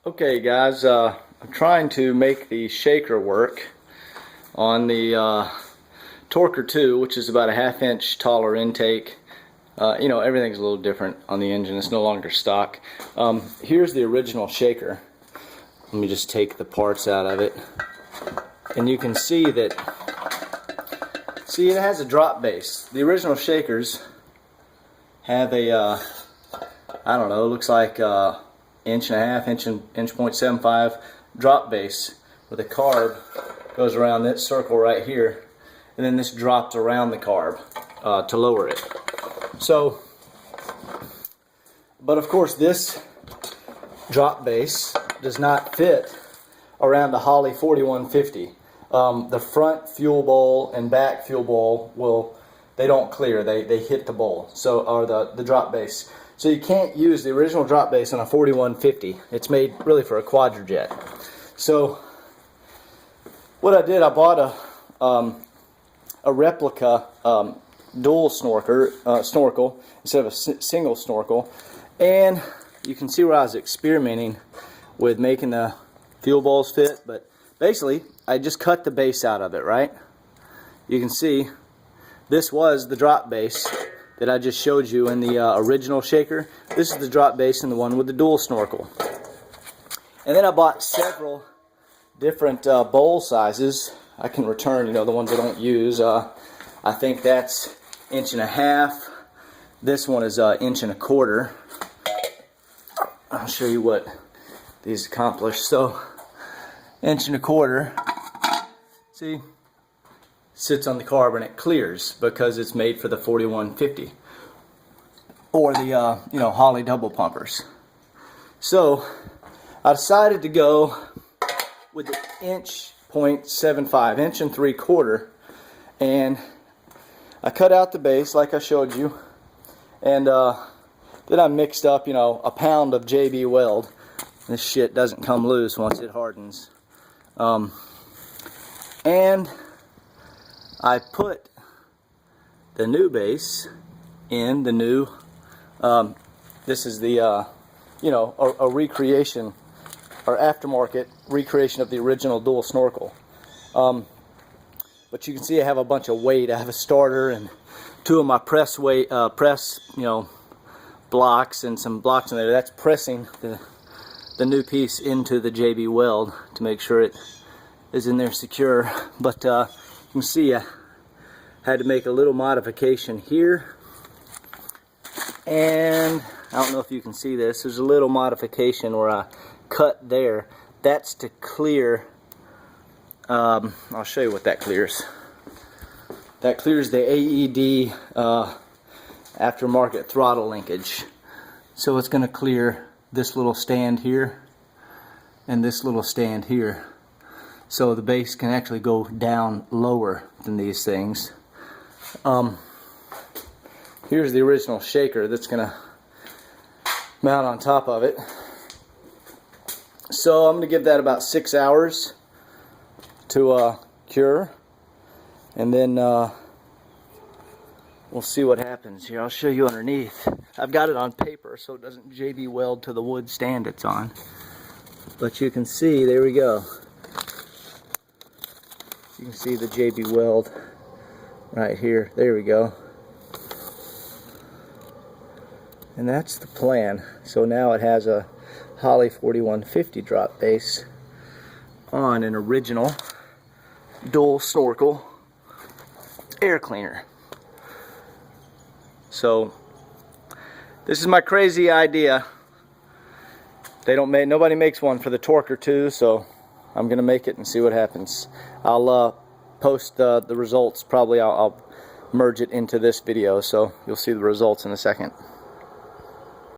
Okay guys, I'm trying to make the shaker work on the Torker 2, which is about a ½ inch taller intake. You know, everything's a little different on the engine. It's no longer stock. Here's the original shaker. Let me just take the parts out of it. And you can see that, it has a drop base. The original shakers have a, I don't know, looks like 1.5 inch, inch 0.75 drop base with a carb goes around this circle right here, and then this drops around the carb to lower it. So, but of course this drop base does not fit around a Holley 4150. The front fuel bowl and back fuel bowl they don't clear, they hit the bowl, so, or the drop base. So you can't use the original drop base on a 4150. It's made really for a quadrojet. So what I did, I bought a replica dual snorkel instead of a single snorkel, and you can see where I was experimenting with making the fuel bowls fit. But basically I just cut the base out of it, right? You can see this was the drop base that I just showed you in the original shaker. This is the drop base in the one with the dual snorkel. And then I bought several different bowl sizes. I can return, you know, the ones I don't use. I think that's 1.5 inches. This one is 1.25 inches. I'll show you what these accomplish. So 1.25 inches. See? Sits on the carb and it clears because it's made for the 4150 or the you know, Holley double pumpers. So I decided to go with the 1.75 inch, and I cut out the base like I showed you, and then I mixed up, you know, a pound of JB Weld. This shit doesn't come loose once it hardens, and I put the new base in the new, this is the, you know, a recreation or aftermarket recreation of the original dual snorkel. But you can see I have a bunch of weight. I have a starter and 2 of my press weight, you know, blocks and some blocks in there. That's pressing the new piece into the JB Weld to make sure it is in there secure. But you can see I had to make a little modification here, and I don't know if you can see this. There's a little modification where I cut there. That's to clear. I'll show you what that clears. That clears the AED aftermarket throttle linkage. So it's going to clear this little stand here and this little stand here. So the base can actually go down lower than these things. Here's the original shaker that's going to mount on top of it. So I'm going to give that about 6 hours to cure, and then we'll see what happens here. I'll show you underneath. I've got it on paper so it doesn't JB Weld to the wood stand it's on. But you can see, there we go. You can see the JB Weld right here. There we go. And that's the plan. So now it has a Holley 4150 drop base on an original dual snorkel air cleaner. So this is my crazy idea. Nobody makes one for the Torker 2, so I'm gonna make it and see what happens. I'll post the results. Probably I'll merge it into this video, so you'll see the results in a second.